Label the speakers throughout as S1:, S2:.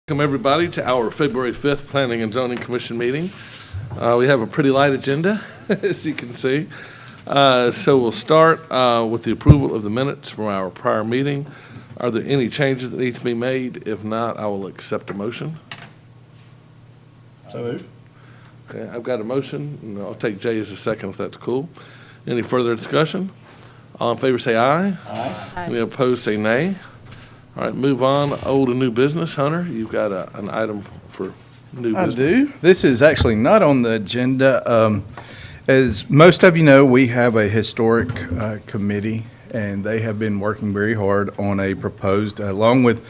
S1: Welcome, everybody, to our February 5th Planning and Zoning Commission meeting. We have a pretty light agenda, as you can see. So we'll start with the approval of the minutes from our prior meeting. Are there any changes that need to be made? If not, I will accept a motion.
S2: So moved.
S1: Okay, I've got a motion, and I'll take Jay as a second if that's cool. Any further discussion? All in favor say aye.
S2: Aye.
S1: Any opposed say nay. All right, move on. Old and new business. Hunter, you've got an item for new business.
S2: I do. This is actually not on the agenda. As most of you know, we have a historic committee, and they have been working very hard on a proposed, along with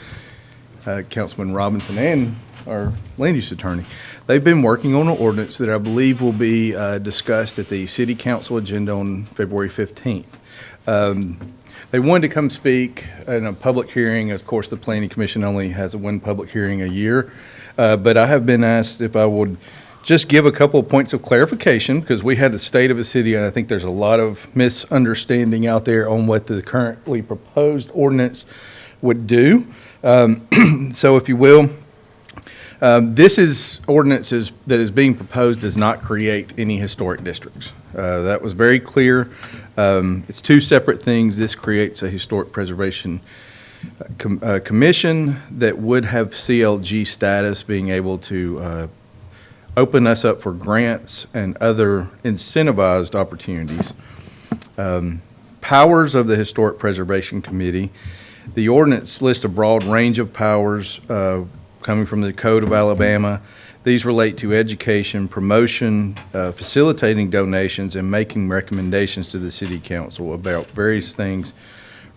S2: Councilman Robinson and our land use attorney. They've been working on an ordinance that I believe will be discussed at the city council agenda on February 15th. They wanted to come speak in a public hearing. Of course, the Planning Commission only has one public hearing a year. But I have been asked if I would just give a couple of points of clarification, because we had the state of a city, and I think there's a lot of misunderstanding out there on what the currently proposed ordinance would do. So if you will, this is ordinances that is being proposed does not create any historic districts. That was very clear. It's two separate things. This creates a historic preservation commission that would have CLG status, being able to open us up for grants and other incentivized opportunities. Powers of the Historic Preservation Committee. The ordinance lists a broad range of powers coming from the Code of Alabama. These relate to education, promotion, facilitating donations, and making recommendations to the city council about various things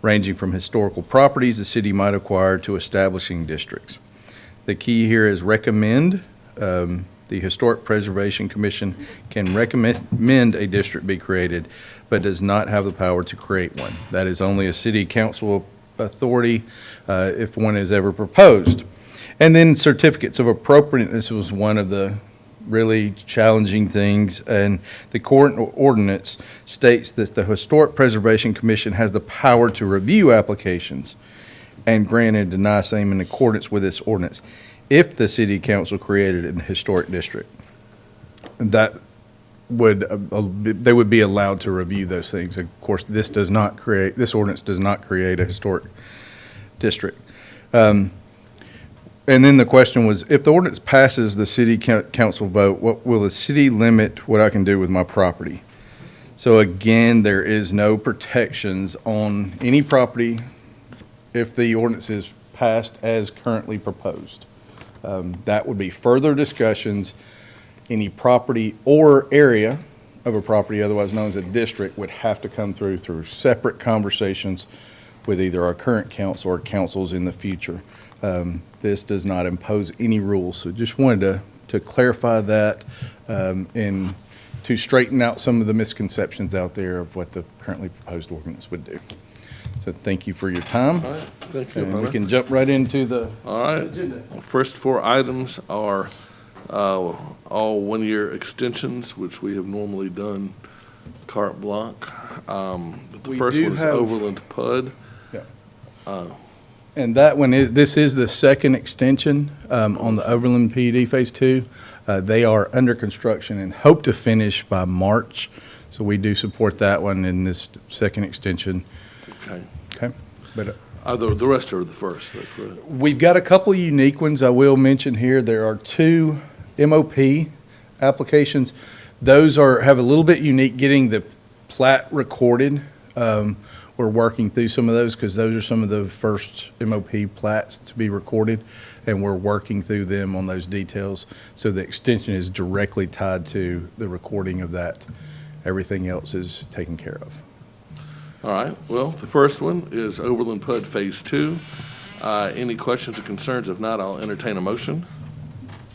S2: ranging from historical properties the city might acquire to establishing districts. The key here is recommend. The Historic Preservation Commission can recommend a district be created, but does not have the power to create one. That is only a city council authority if one is ever proposed. And then certificates of appropriateness was one of the really challenging things. And the court ordinance states that the Historic Preservation Commission has the power to review applications and grant and deny same in accordance with this ordinance if the city council created an historic district. That would they would be allowed to review those things. Of course, this ordinance does not create a historic district. And then the question was, if the ordinance passes the city council vote, what will the city limit what I can do with my property? So again, there is no protections on any property if the ordinance is passed as currently proposed. That would be further discussions. Any property or area of a property, otherwise known as a district, would have to come through separate conversations with either our current council or councils in the future. This does not impose any rules, so just wanted to clarify that and to straighten out some of the misconceptions out there of what the currently proposed ordinance would do. So thank you for your time.
S1: All right, thank you,
S2: And
S1: Hunter.
S2: we can jump right into the
S1: All right.
S2: agenda.
S1: First four items are all one-year extensions, which we have normally done carte blanche. But the
S2: We
S1: first
S2: do
S1: one is
S2: have-
S1: Overland PUD.
S2: Yeah. And that one this is the second extension on the Overland PUD Phase 2. They are under construction and hope to finish by March. So we do support that one in this second extension.
S1: Okay.
S2: Okay. But
S1: The rest are the first, that's correct.
S2: we've got a couple unique ones I will mention here. There are two MOP applications. Those have a little bit unique getting the plat recorded. We're working through some of those because those are some of the first MOP plats to be recorded, and we're working through them on those details. So the extension is directly tied to the recording of that. Everything else is taken care of.
S1: All right, well, the first one is Overland PUD Phase 2. Any questions or concerns? If not, I'll entertain a motion.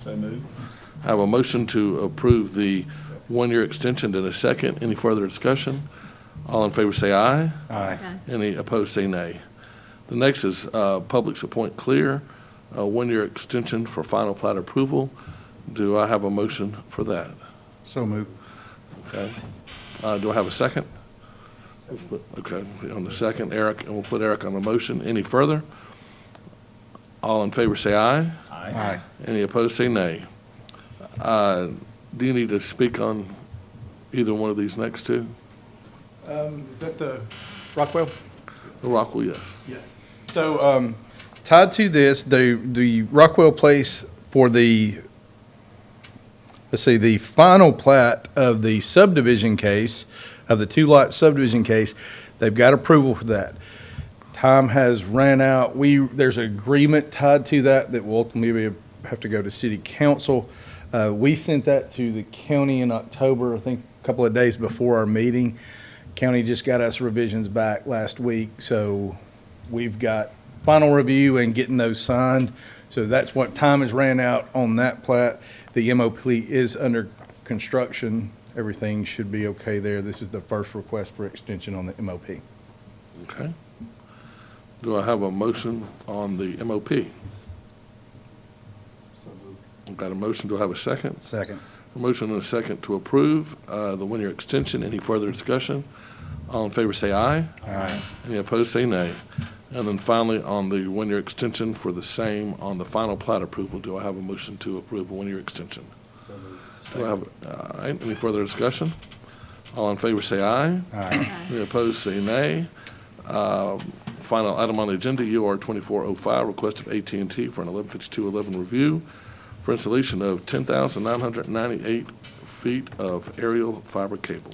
S2: So moved.
S1: I have a motion to approve the one-year extension in a second. Any further discussion? All in favor say aye.
S2: Aye.
S1: Any opposed say nay. The next is Publix at Point Clear, a one-year extension for final plat approval. Do I have a motion for that?
S2: So moved.
S1: Okay. Do I have a second? Okay, on the second, Eric, and we'll put Eric on the motion. Any further? All in favor say aye.
S2: Aye.
S1: Any opposed say nay. Do you need to speak on either one of these next two?
S2: Is that the Rockwell?
S1: The Rockwell, yes.
S2: Yes. So, tied to this, the Rockwell Place for the, the final plat of the subdivision case, of the two-lot subdivision case, they've got approval for that. Time has ran out. There's an agreement tied to that will ultimately have to go to city council. We sent that to the county in October, I think a couple of days before our meeting. County just got us revisions back last week, so we've got final review and getting those signed. So that's what time has ran out on that plat. The MOP is under construction. Everything should be okay there. This is the first request for extension on the MOP.
S1: Okay. Do I have a motion on the MOP? I've got a motion. Do I have a second?
S2: Second.
S1: A motion and a second to approve the one-year extension. Any further discussion? All in favor say aye.
S2: Aye.
S1: Any opposed say nay. And then finally, on the one-year extension for the same on the final plat approval, do I have a motion to approve a one-year extension? Do I have, all right, any further discussion? All in favor say aye.
S2: Aye.
S1: Any opposed say nay. Final item on the agenda, UR 2405, request of AT&T for an 115211 review for installation of 10,998 feet of aerial fiber cable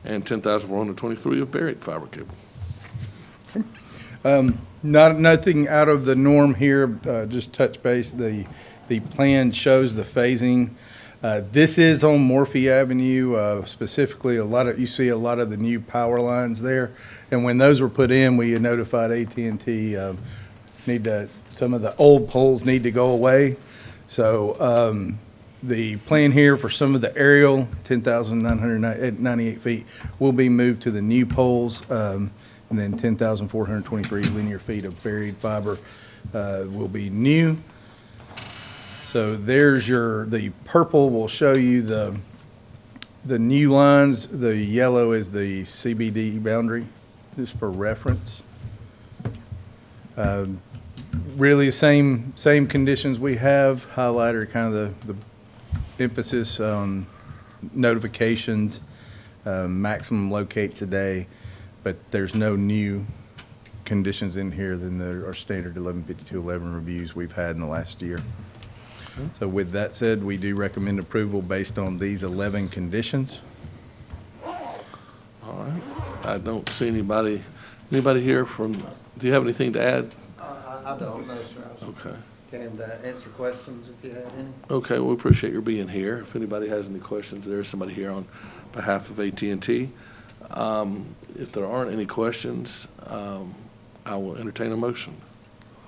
S1: and 10,423 of buried fiber cable.
S2: Nothing out of the norm here, just touch base. The plan shows the phasing. This is on Morphy Avenue, specifically you see a lot of the new power lines there. And when those were put in, we had notified AT&T, some of the old poles need to go away. So, the plan here for some of the aerial, 10,998 feet, will be moved to the new poles. And then 10,423 linear feet of buried fiber will be new. So there's the purple will show you the new lines. The yellow is the CBD boundary, just for reference. Really same conditions we have. Highlighted kind of the emphasis on notifications, maximum locates a day. But there's no new conditions in here than our standard 115211 reviews we've had in the last year. So with that said, we do recommend approval based on these 11 conditions.
S1: All right. I don't see anybody here from, do you have anything to add?
S3: I don't know, sir. I was
S1: Okay.
S3: came to answer questions if you had any.
S1: Okay, well, we appreciate your being here. If anybody has any questions, there's somebody here on behalf of AT&T. If there aren't any questions, I will entertain a motion.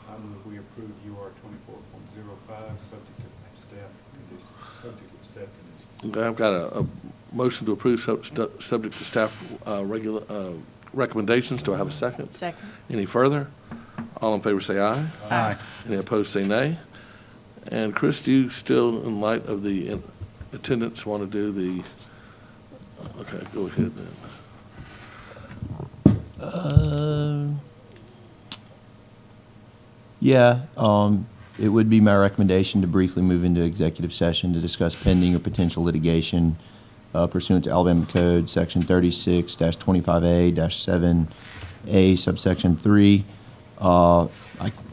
S4: I move we approve UR 24.05, subject to staff conditions.
S1: Okay, I've got a motion to approve subject to staff recommendations. Do I have a second?
S5: Second.
S1: Any further? All in favor say aye.
S2: Aye.
S1: Any opposed say nay. And Chris, do you still, in light of the attendance, want to do the, okay, go ahead then.
S6: Yeah, it would be my recommendation to briefly move into executive session to discuss pending or potential litigation pursuant to Alabama Code, Section 36-25A-7A, subsection 3. I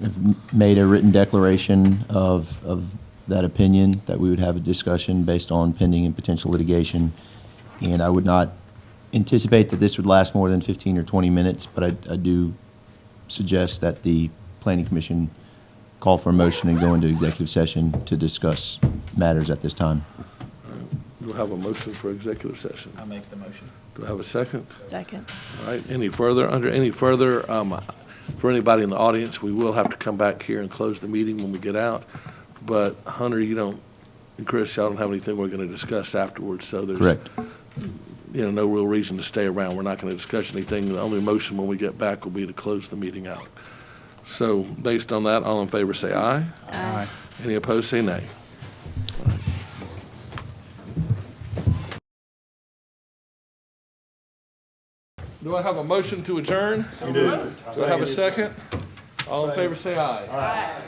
S6: have made a written declaration of that opinion, that we would have a discussion based on pending and potential litigation. And I would not anticipate that this would last more than 15 or 20 minutes, but I do suggest that the Planning Commission call for a motion and go into executive session to discuss matters at this time.
S1: Do I have a motion for executive session?
S3: I'll make the motion.
S1: Do I have a second?
S5: Second.
S1: All right, any further, for anybody in the audience, we will have to come back here and close the meeting when we get out. But Hunter, and Chris, y'all don't have anything we're going to discuss afterwards, so there's
S6: Correct.
S1: No real reason to stay around. We're not going to discuss anything. The only motion when we get back will be to close the meeting out. So based on that, all in favor say aye.
S2: Aye.
S1: Any opposed say nay. All right. Do I have a motion to adjourn? Do I have a second? All in favor, say aye.
S5: Aye.